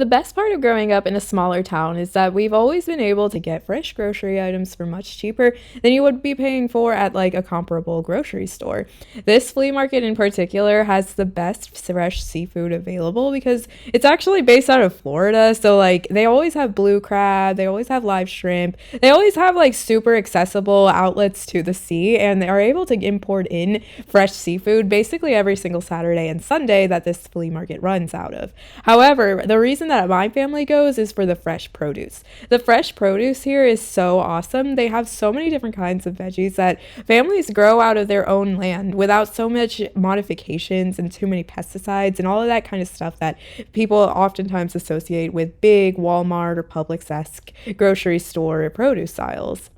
The best part of growing up in a smaller town is that we've always been able to get fresh grocery items for much cheaper than you would be paying for at like a comparable grocery store. This flea market in particular has the best fresh seafood available because it's actually based out of Florida. So like they always have blue crab, they always have live shrimp, they always have like super accessible outlets to the sea, and they are able to import in fresh seafood basically every single Saturday and Sunday that this flea market runs out of. However, the reason that my family goes is for the fresh produce. The fresh produce here is so awesome. They have so many different kinds of veggies that families grow out of their own land without so much modifications and too many pesticides and all of that kind of stuff that people oftentimes associate with big Walmart or Publix-esque grocery store produce aisles.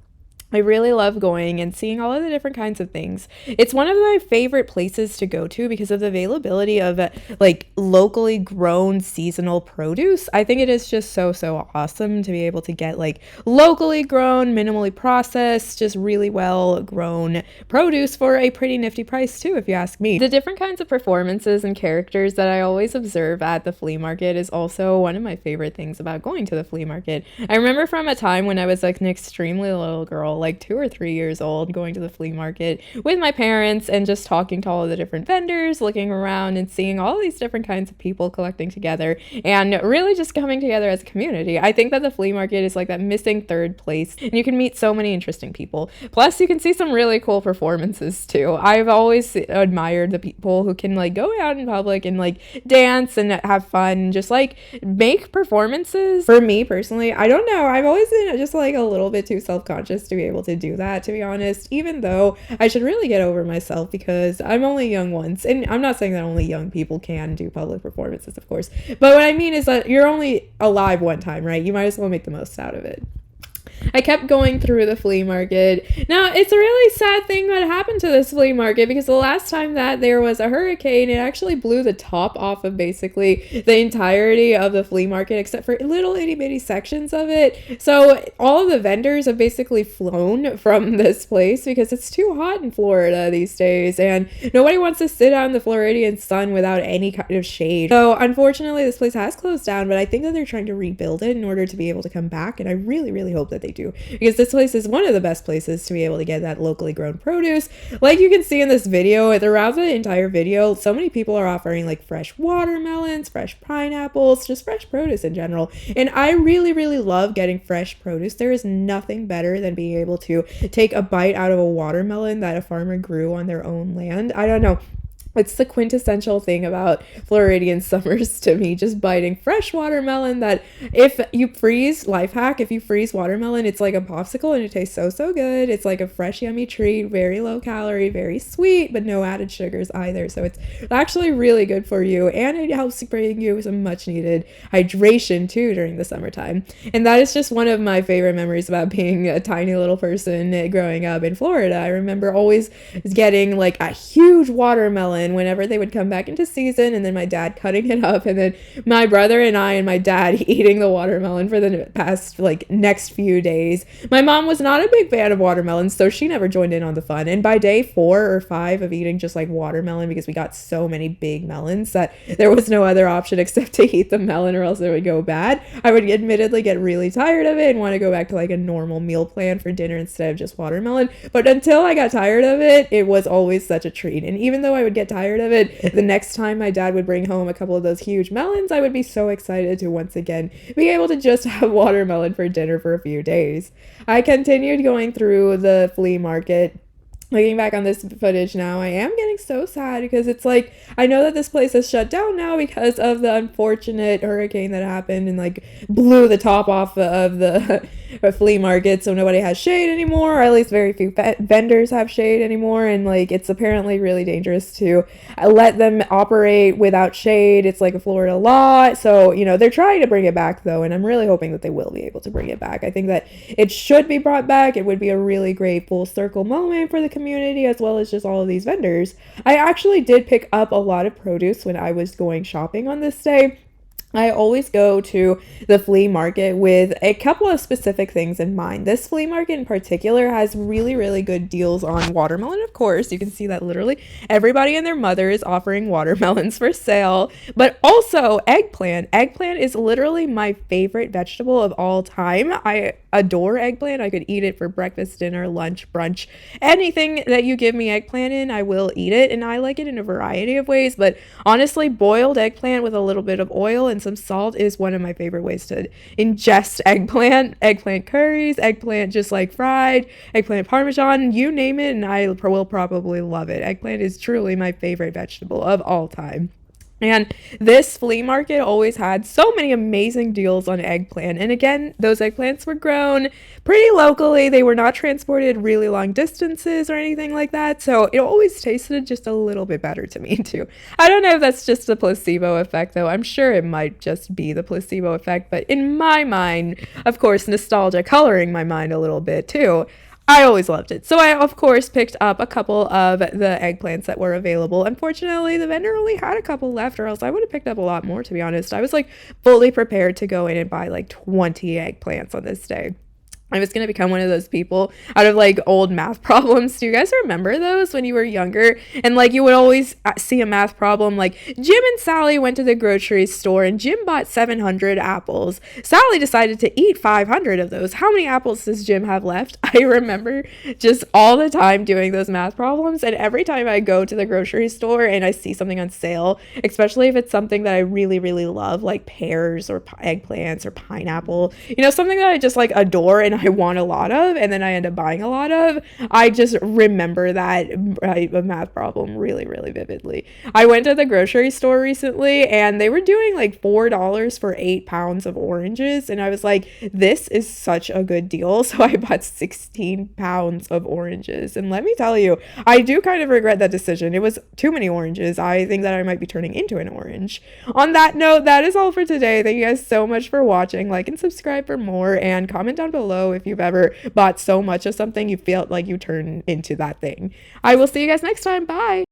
I really love going and seeing all of the different kinds of things. It's one of my favorite places to go to because of the availability of like locally grown seasonal produce. I think it is just so awesome to be able to get like locally grown, minimally processed, just really well grown produce for a pretty nifty price too, if you ask me. The different kinds of performances and characters that I always observe at the flea market is also one of my favorite things about going to the flea market. I remember from a time when I was like an extremely little girl, like 2 or 3 years old, going to the flea market with my parents and just talking to all of the different vendors, looking around and seeing all these different kinds of people collecting together and really just coming together as a community. I think that the flea market is like that missing third place, and you can meet so many interesting people. Plus, you can see some really cool performances too. I've always admired the people who can like go out in public and like dance and have fun and just like make performances. For me personally, I don't know, I've always been just like a little bit too self-conscious to be able to do that, to be honest, even though I should really get over myself because I'm only young once. And I'm not saying that only young people can do public performances, of course, but what I mean is that you're only alive one time, right? You might as well make the most out of it. I kept going through the flea market. Now, it's a really sad thing that happened to this flea market because the last time that there was a hurricane, it actually blew the top off of basically the entirety of the flea market except for little itty bitty sections of it. So all of the vendors have basically flown from this place because it's too hot in Florida these days and nobody wants to sit out in the Floridian sun without any kind of shade. So unfortunately, this place has closed down, but I think that they're trying to rebuild it in order to be able to come back, and I really hope that they do, because this place is one of the best places to be able to get that locally grown produce. Like you can see in this video, throughout the entire video, so many people are offering like fresh watermelons, fresh pineapples, just fresh produce in general. And I really love getting fresh produce. There is nothing better than being able to take a bite out of a watermelon that a farmer grew on their own land. I don't know. It's the quintessential thing about Floridian summers to me, just biting fresh watermelon that if you freeze, life hack, if you freeze watermelon, it's like a popsicle and it tastes so good. It's like a fresh, yummy treat, very low calorie, very sweet, but no added sugars either. So it's actually really good for you, and it helps bring you some much needed hydration too during the summertime. And that is just one of my favorite memories about being a tiny little person growing up in Florida. I remember always getting like a huge watermelon whenever they would come back into season, and then my dad cutting it up, and then my brother and I and my dad eating the watermelon for the past like next few days. My mom was not a big fan of watermelons, so she never joined in on the fun. And by day 4 or 5 of eating just like watermelon, because we got so many big melons that there was no other option except to eat the melon or else it would go bad, I would admittedly get really tired of it and want to go back to like a normal meal plan for dinner instead of just watermelon. But until I got tired of it, it was always such a treat. And even though I would get tired of it, the next time my dad would bring home a couple of those huge melons, I would be so excited to once again be able to just have watermelon for dinner for a few days. I continued going through the flea market. Looking back on this footage now, I am getting so sad because it's like, I know that this place is shut down now because of the unfortunate hurricane that happened and like blew the top off of the flea market, so nobody has shade anymore, or at least very few vendors have shade anymore, and like it's apparently really dangerous to let them operate without shade. It's like a Florida law, so you know they're trying to bring it back though, and I'm really hoping that they will be able to bring it back. I think that it should be brought back. It would be a really great full circle moment for the community as well as just all of these vendors. I actually did pick up a lot of produce when I was going shopping on this day. I always go to the flea market with a couple of specific things in mind. This flea market in particular has really, really good deals on watermelon, of course. You can see that literally everybody and their mother is offering watermelons for sale, but also eggplant. Eggplant is literally my favorite vegetable of all time. I adore eggplant. I could eat it for breakfast, dinner, lunch, brunch. Anything that you give me eggplant in, I will eat it, and I like it in a variety of ways, but honestly, boiled eggplant with a little bit of oil and some salt is one of my favorite ways to ingest eggplant. Eggplant curries, eggplant just like fried, eggplant parmesan, you name it, and I will probably love it. Eggplant is truly my favorite vegetable of all time. And this flea market always had so many amazing deals on eggplant. And again, those eggplants were grown pretty locally. They were not transported really long distances or anything like that. So it always tasted just a little bit better to me, too. I don't know if that's just a placebo effect, though. I'm sure it might just be the placebo effect. But in my mind, of course, nostalgia coloring my mind a little bit, too. I always loved it. So I, of course, picked up a couple of the eggplants that were available. Unfortunately, the vendor only had a couple left, or else I would have picked up a lot more, to be honest. I was like fully prepared to go in and buy like 20 eggplants on this day. I was going to become one of those people out of like old math problems. Do you guys remember those when you were younger? And like you would always see a math problem like Jim and Sally went to the grocery store and Jim bought 700 apples. Sally decided to eat 500 of those. How many apples does Jim have left? I remember just all the time doing those math problems. And every time I go to the grocery store and I see something on sale, especially if it's something that I really, really love, like pears or eggplants or pineapple, something that I just like adore and I want a lot of, and then I end up buying a lot of, I just remember that math problem really, really vividly. I went to the grocery store recently and they were doing like $4 for 8 pounds of oranges, and I was like, this is such a good deal. So I bought 16 pounds of oranges, and let me tell you, I do kind of regret that decision. It was too many oranges. I think that I might be turning into an orange. On that note, that is all for today. Thank you guys so much for watching. Like and subscribe for more, and comment down below if you've ever bought so much of something you felt like you turned into that thing. I will see you guys next time. Bye.